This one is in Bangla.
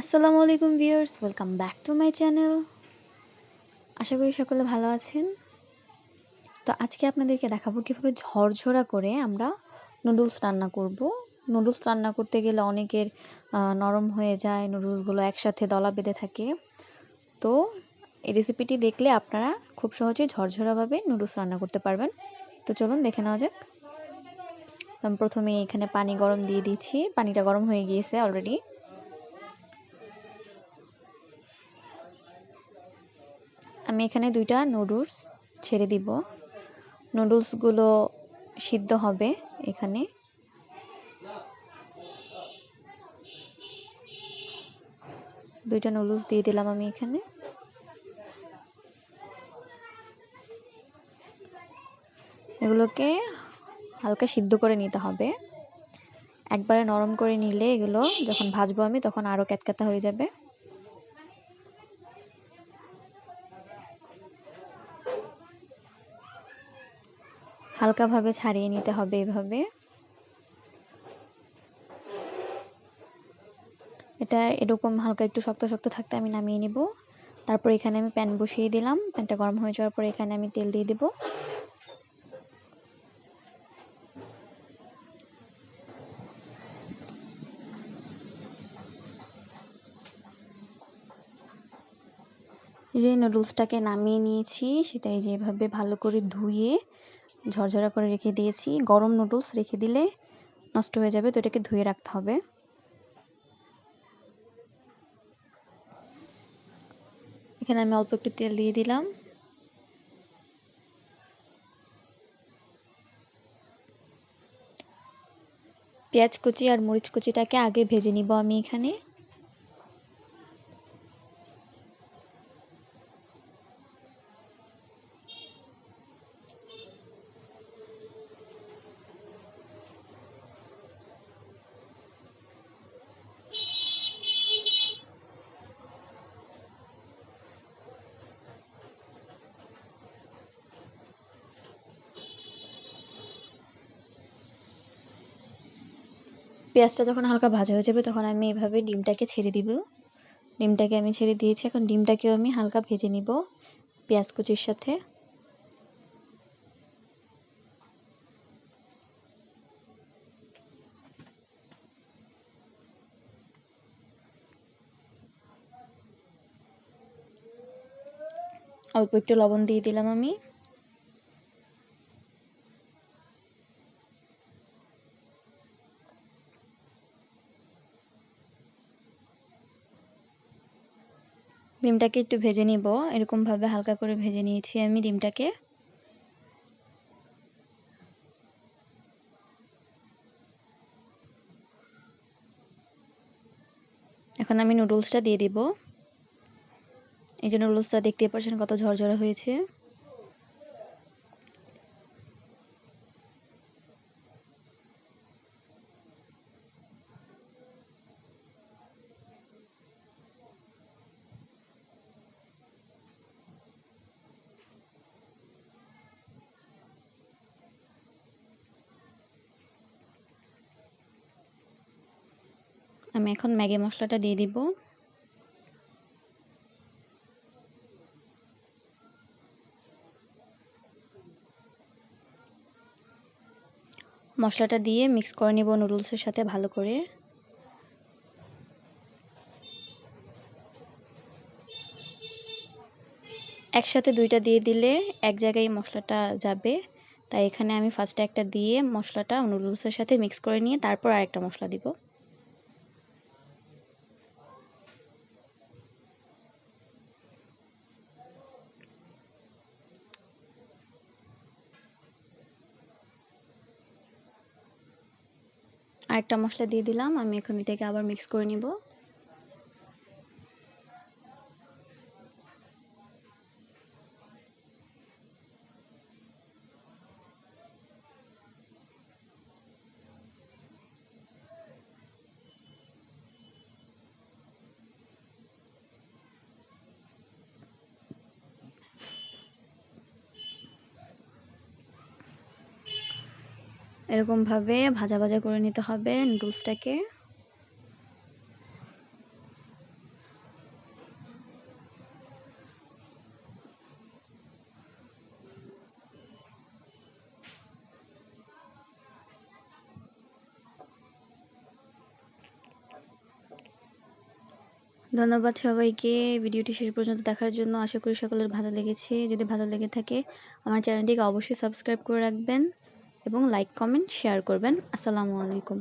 আসসালামু আলাইকুম viewers, welcome back to my channel. আশা করি সকলে ভালো আছেন। তো আজকে আপনাদেরকে দেখাবো কিভাবে ঝরঝরা করে আমরা নুডলস রান্না করব। নুডলস রান্না করতে গেলে অনেকের নরম হয়ে যায়, নুডলসগুলো একসাথে দলা বেঁধে থাকে। তো এই রেসিপিটি দেখলে আপনারা খুব সহজেই ঝরঝরাভাবে নুডলস রান্না করতে পারবেন। তো চলুন দেখে নেওয়া যাক। আমি প্রথমে এখানে পানি গরম দিয়ে দিচ্ছি। পানিটা গরম হয়ে গিয়েছে অলরেডি। আমি এখানে 2টা নুডলস ছেড়ে দিব। নুডলসগুলো সিদ্ধ হবে এখানে। দুইটা নুডলস দিয়ে দিলাম আমি এখানে। এগুলোকে হালকা সিদ্ধ করে নিতে হবে। একবারে নরম করে নিলে এগুলো যখন ভাজবো আমি তখন আরো ক্যাচক্যাচা হয়ে যাবে। হালকাভাবে ছাড়িয়ে নিতে হবে এভাবে। এটা এরকম হালকা একটু শক্ত শক্ত থাকতে আমি নামিয়ে নিব। তারপর এখানে আমি প্যান বসিয়ে দিলাম। প্যানটা গরম হয়ে যাওয়ার পর এখানে আমি তেল দিয়ে দিব। যে নুডলসটাকে নামিয়ে নিয়েছি সেটাই যেভাবে ভালো করে ধুয়ে ঝরঝরা করে রেখে দিয়েছি। গরম নুডলস রেখে দিলে নষ্ট হয়ে যাবে, তো এটাকে ধুয়ে রাখতে হবে। এখানে আমি অল্প একটু তেল দিয়ে দিলাম। পেঁয়াজ কুচি আর মরিচ কুচিটাকে আগে ভেজে নিব আমি এখানে। পেঁয়াজটা যখন হালকা ভাজা হয়ে যাবে তখন আমি এভাবে ডিমটাকে ছেড়ে দিব। ডিমটাকে আমি ছেড়ে দিয়েছি। এখন ডিমটাকেও আমি হালকা ভেজে নিব পেঁয়াজ কুচির সাথে। অল্প একটু লবণ দিয়ে দিলাম আমি। ডিমটাকে একটু ভেজে নিব। এরকম ভাবে হালকা করে ভেজে নিয়েছি আমি ডিমটাকে। এখন আমি নুডলসটা দিয়ে দিব। এই যে নুডলসটা দেখতে পাচ্ছেন কত ঝরঝরা হয়েছে। আমি এখন ম্যাগি মশলাটা দিয়ে দিব। মশলাটা দিয়ে মিক্স করে নিব নুডলসের সাথে ভালো করে। একসাথে 2টা দিয়ে দিলে এক জায়গায় মশলাটা যাবে, তাই এখানে আমি ফার্স্টে একটা দিয়ে মশলাটা নুডলসের সাথে মিক্স করে নিয়ে তারপর আরেকটা মশলা দিব। আরেকটা মশলা দিয়ে দিলাম। আমি এখন এটাকে আবার মিক্স করে নিব। এরকম ভাবে ভাজা ভাজা করে নিতে হবে নুডলসটাকে। ধন্যবাদ সবাইকে ভিডিওটি শেষ পর্যন্ত দেখার জন্য। আশা করি সকলের ভালো লেগেছে। যদি ভালো লেগে থাকে আমার চ্যানেলটিকে অবশ্যই সাবস্ক্রাইব করে রাখবেন এবং লাইক, কমেন্ট, শেয়ার করবেন। আসসালামু আলাইকুম।